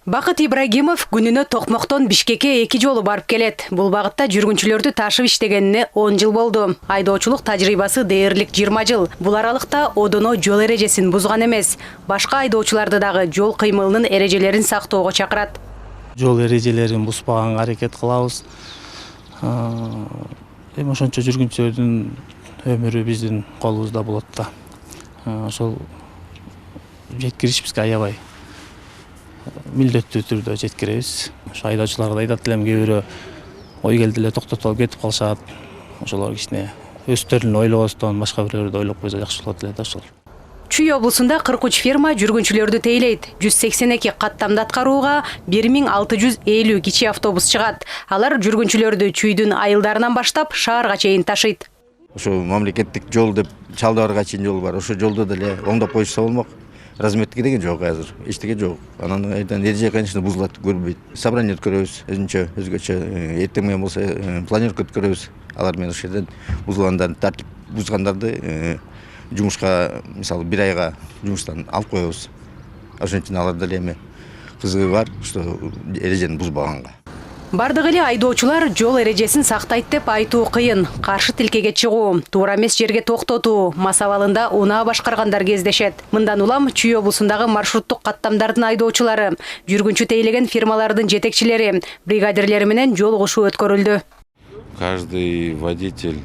Бакыт Ибрагимов күнүнө Токмоктон Бишкекке 2 жолу барып келет. Бул багытта жүргүнчүлөрдү ташып иштегенине 10 жыл болду. Айдоочулук тажрыйбасы дээрлик 20 жыл. Бул аралыкта одоно жол эрежесин бузган эмес, башка айдоочуларды дагы жол кыймылынын эрежелерин сактоого чакырат. Жол эрежелерин бузбаганга аракет кылабыз. Ошончо жүргүнчүлөрдүн өмүрү биздин колубузда болот да. Ошол жеткириш бизге аябай милдеттүү түрдө жеткиребиз. Ошо айдоочуларга да айтат элем, кээ бирөө ой келди эле токтотуп алып кетип калышат. Ошолор кичине өздөрүн ойлобостон башка бирөөлөрдү ойлоп койсо жакшы болот эле да ошол. Чүй облусунда 43 фирма жүргүнчүлөрдү тейлейт. 182 каттамды аткарууга 1650 кичи автобус чыгат. Алар жүргүнчүлөрдү Чүйдүн айылдарынан баштап шаарга чейин ташыйт. Ошо мамлекеттик жол деп Чалдыбарга чейин жол бар. Ошо жолду деле оңдоп коюшса болмок. Разметке деген жок азыр. Эчтеке жок. Анан эреже, конечно, бузулат, көрбөйт. Собрание өткөрөбүз, өзгөчө. Эртең менен болсо планировка өткөрөбүз. Алар менен ошол жерден бузулгандарды, тартип бузгандарды жумушка, мисалы, 1 айга жумуштан алып коебуз. Ошон үчүн алар деле эме кызыгы бар, что эрежени бузбаганга. Бардык эле айдоочулар жол эрежесин сактайт деп айтуу кыйын. Каршы тилкеге чыгуу, туура эмес жерге токтотуу, масабалында унаа башкаргандар кездешет. Мындан улам Чүй облусундагы маршруттук каттамдардын айдоочулары, жүргүнчү тейлеген фирмалардын жетекчилери, бригадирлери менен жолугушуу өткөрүлдү. Каждый водитель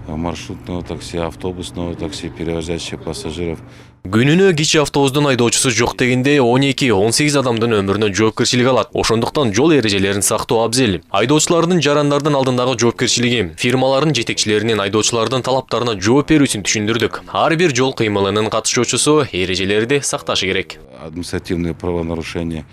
маршрутного такси, автобусного такси, перевозящий пассажиров. Күнүнө кичи автобустун айдоочусу жок дегенде 12-18 адамдын өмүрүнө жоопкерчилик алат. Ошондуктан жол эрежелерин сактоо абзел. Айдоочулардын жарандардын алдындагы жоопкерчилиги, фирмалардын жетекчилеринин айдоочулардын талаптарына жооп берүүсүн түшүндүрдүк. Ар бир жол кыймылынын катышуучусу эрежелерди сакташы керек. Административные правонарушения.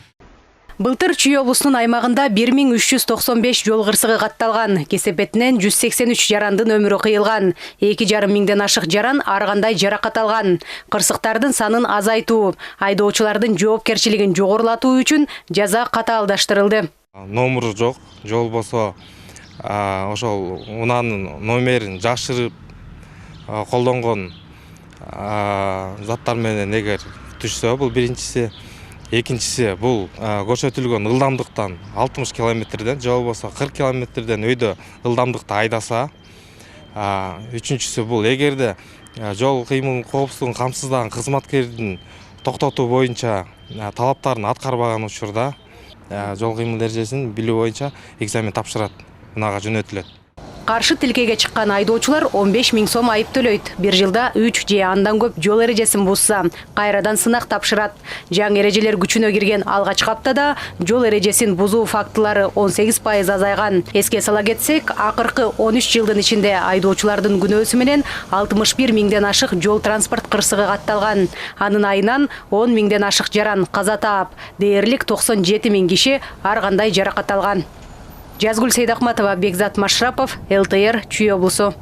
Былтыр Чүй облусунун аймагында 1395 жол кырсыгы катталган. Кесепетинен 183 жарандын өмүрү кыйылган. 2,5 миңден ашык жаран ар кандай жаракат алган. Кырсыктардын санын азайтуу, айдоочулардын жоопкерчилигин жогорулатуу үчүн жаза катаалдаштырылды. Номуру жок, жол болсо ошол унаанын номерин жашырып колдонгон заттар менен эгер түшсө, бул биринчиси. Экинчиси, бул көрсөтүлгөн ылдамдыктан 60 километрден, же болбосо 40 километрден өйдө ылдамдыкта айдаса. Үчүнчүсү, бул эгерде жол кыймылынын коопсуздугун камсыздаган кызматкердин токтотуу боюнча талаптарын аткарбаган учурда жол кыймыл эрежесин билүү боюнча экзамен тапшырат, унага жөнөтүлөт. Каршы тилкеге чыккан айдоочулар 15 миң сом айып төлөйт. Бир жылда 3 же андан көп жол эрежесин бузса, кайрадан сынак тапшырат. Жаңы эрежелер күчүнө кирген алгачкы аптада жол эрежесин бузуу фактылары 18% азайган. Эске сала кетсек, акыркы 13 жылдын ичинде айдоочулардын күнөөсү менен 61 миңден ашык жол транспорт кырсыгы катталган. Анын айынан 10 миңден ашык жаран каза таап, дээрлик 97 миң киши ар кандай жаракат алган. Жазгүл Сейдахматова, Бекзат Машрапов, ЛТР, Чүй облусу.